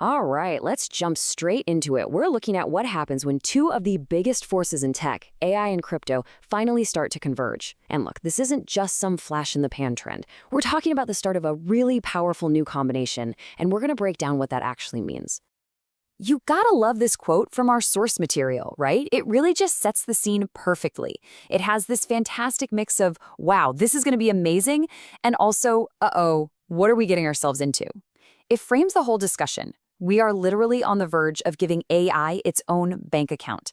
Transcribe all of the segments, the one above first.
All right, let's jump straight into it. We're looking at what happens when two of the biggest forces in tech, AI and crypto, finally start to converge. And look, this isn't just some flash in the pan trend. We're talking about the start of a really powerful new combination, and we're going to break down what that actually means. You gotta love this quote from our source material, right? It really just sets the scene perfectly. It has this fantastic mix of, wow, this is gonna be amazing, and also, uh-oh, what are we getting ourselves into? It frames the whole discussion. We are literally on the verge of giving AI its own bank account.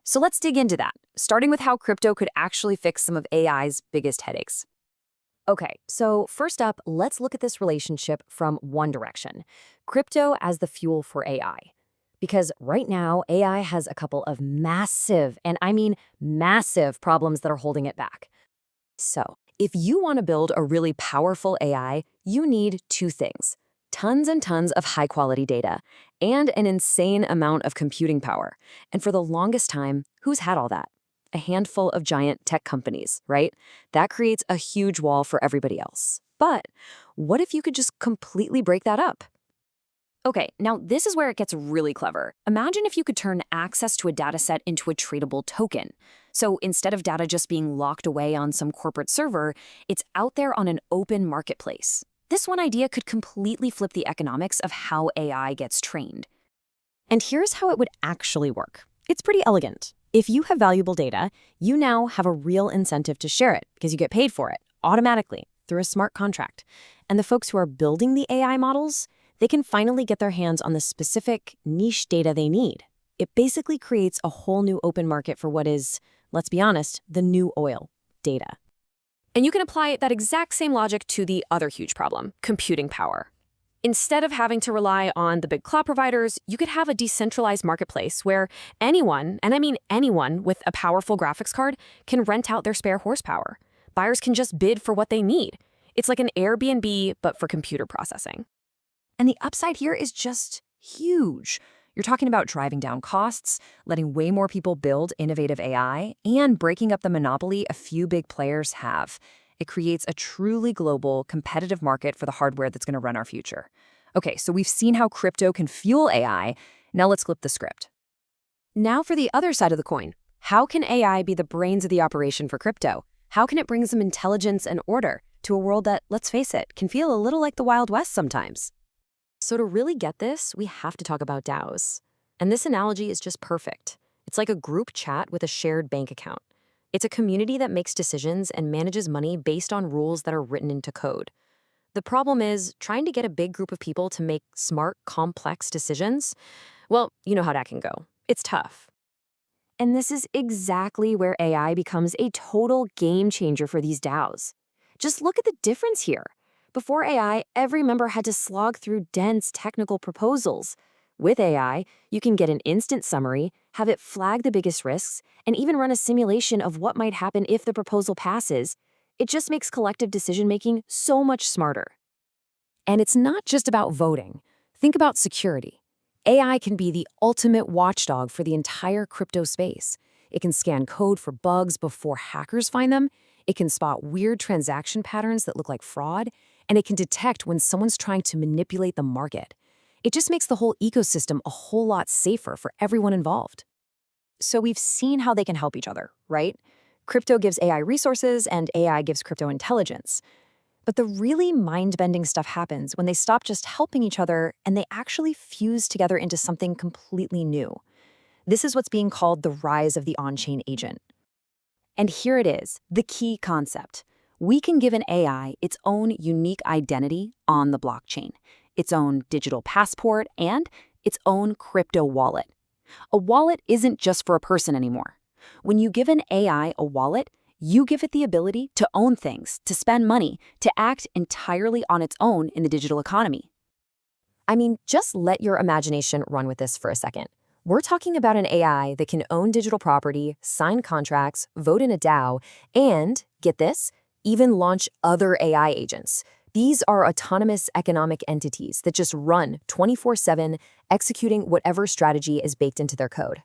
So let's dig into that, starting with how crypto could actually fix some of AI's biggest headaches. Okay, so first up, let's look at this relationship from one direction. Crypto as the fuel for AI. Because right now, AI has a couple of massive, and I mean massive, problems that are holding it back. So, if you want to build a really powerful AI, you need two things: tons and tons of high quality data and an insane amount of computing power. And for the longest time, who's had all that? A handful of giant tech companies, right? That creates a huge wall for everybody else. But what if you could just completely break that up? Okay, now this is where it gets really clever. Imagine if you could turn access to a dataset into a tradable token. So instead of data just being locked away on some corporate server, it's out there on an open marketplace. This one idea could completely flip the economics of how AI gets trained. And here's how it would actually work. It's pretty elegant. If you have valuable data, you now have a real incentive to share it because you get paid for it automatically through a smart contract. And the folks who are building the AI models, they can finally get their hands on the specific niche data they need. It basically creates a whole new open market for what is, let's be honest, the new oil: data. And you can apply that exact same logic to the other huge problem: computing power. Instead of having to rely on the big cloud providers, you could have a decentralized marketplace where anyone, and I mean anyone with a powerful graphics card, can rent out their spare horsepower. Buyers can just bid for what they need. It's like an Airbnb, but for computer processing. And the upside here is just huge. You're talking about driving down costs, letting way more people build innovative AI, and breaking up the monopoly a few big players have. It creates a truly global, competitive market for the hardware that's going to run our future. Okay, so we've seen how crypto can fuel AI. Now let's flip the script. Now for the other side of the coin. How can AI be the brains of the operation for crypto? How can it bring some intelligence and order to a world that, let's face it, can feel a little like the Wild West sometimes? So to really get this, we have to talk about DAOs. And this analogy is just perfect. It's like a group chat with a shared bank account. It's a community that makes decisions and manages money based on rules that are written into code. The problem is trying to get a big group of people to make smart, complex decisions. Well, you know how that can go. It's tough. And this is exactly where AI becomes a total game changer for these DAOs. Just look at the difference here. Before AI, every member had to slog through dense technical proposals. With AI, you can get an instant summary, have it flag the biggest risks, and even run a simulation of what might happen if the proposal passes. It just makes collective decision-making so much smarter. And it's not just about voting. Think about security. AI can be the ultimate watchdog for the entire crypto space. It can scan code for bugs before hackers find them. It can spot weird transaction patterns that look like fraud, and it can detect when someone's trying to manipulate the market. It just makes the whole ecosystem a whole lot safer for everyone involved. So we've seen how they can help each other, right? Crypto gives AI resources and AI gives crypto intelligence. But the really mind-bending stuff happens when they stop just helping each other and they actually fuse together into something completely new. This is what's being called the rise of the on-chain agent. And here it is, the key concept. We can give an AI its own unique identity on the blockchain, its own digital passport, and its own crypto wallet. A wallet isn't just for a person anymore. When you give an AI a wallet, you give it the ability to own things, to spend money, to act entirely on its own in the digital economy. I mean, just let your imagination run with this for a second. We're talking about an AI that can own digital property, sign contracts, vote in a DAO, and, get this, even launch other AI agents. These are autonomous economic entities that just run 24/7, executing whatever strategy is baked into their code.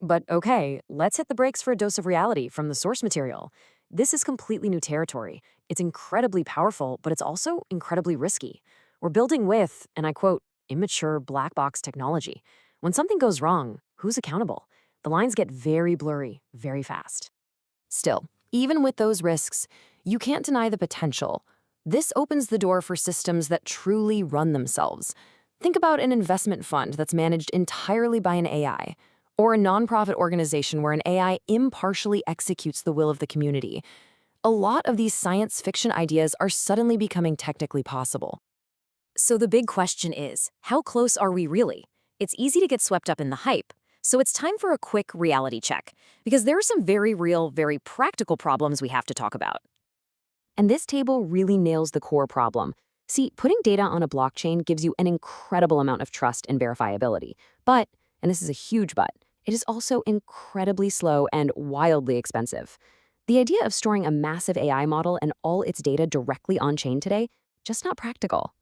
But okay, let's hit the brakes for a dose of reality from the source material. This is completely new territory. It's incredibly powerful, but it's also incredibly risky. We're building with, and I quote, immature black box technology. When something goes wrong, who's accountable? The lines get very blurry very fast. Still, even with those risks, you can't deny the potential. This opens the door for systems that truly run themselves. Think about an investment fund that's managed entirely by an AI, or a nonprofit organization where an AI impartially executes the will of the community. A lot of these science fiction ideas are suddenly becoming technically possible. So the big question is, how close are we really? It's easy to get swept up in the hype, so it's time for a quick reality check, because there are some very real, very practical problems we have to talk about. And this table really nails the core problem. See, putting data on a blockchain gives you an incredible amount of trust and verifiability. But, and this is a huge but, it is also incredibly slow and wildly expensive. The idea of storing a massive AI model and all its data directly on-chain today, just not practical.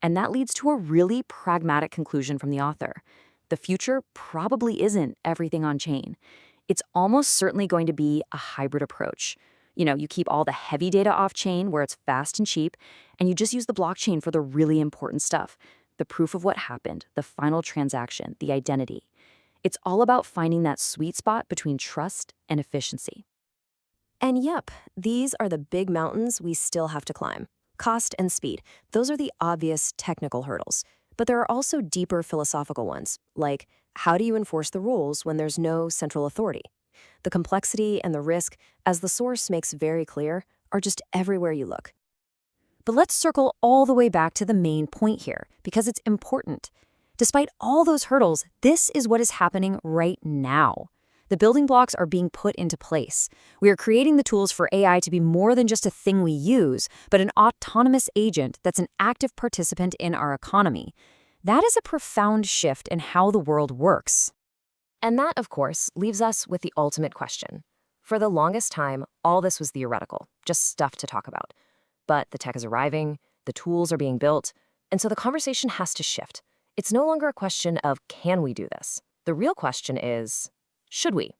And that leads to a really pragmatic conclusion from the author. The future probably isn't everything on-chain. It's almost certainly going to be a hybrid approach. You keep all the heavy data off-chain where it's fast and cheap, and you just use the blockchain for the really important stuff, the proof of what happened, the final transaction, the identity. It's all about finding that sweet spot between trust and efficiency. And yep, these are the big mountains we still have to climb. Cost and speed, those are the obvious technical hurdles. But there are also deeper philosophical ones, like how do you enforce the rules when there's no central authority? The complexity and the risk, as the source makes very clear, are just everywhere you look. But let's circle all the way back to the main point here, because it's important. Despite all those hurdles, this is what is happening right now. The building blocks are being put into place. We are creating the tools for AI to be more than just a thing we use, but an autonomous agent that's an active participant in our economy. That is a profound shift in how the world works. And that, of course, leaves us with the ultimate question. For the longest time, all this was theoretical, just stuff to talk about. But the tech is arriving, the tools are being built, and so the conversation has to shift. It's no longer a question of can we do this? The real question is, should we?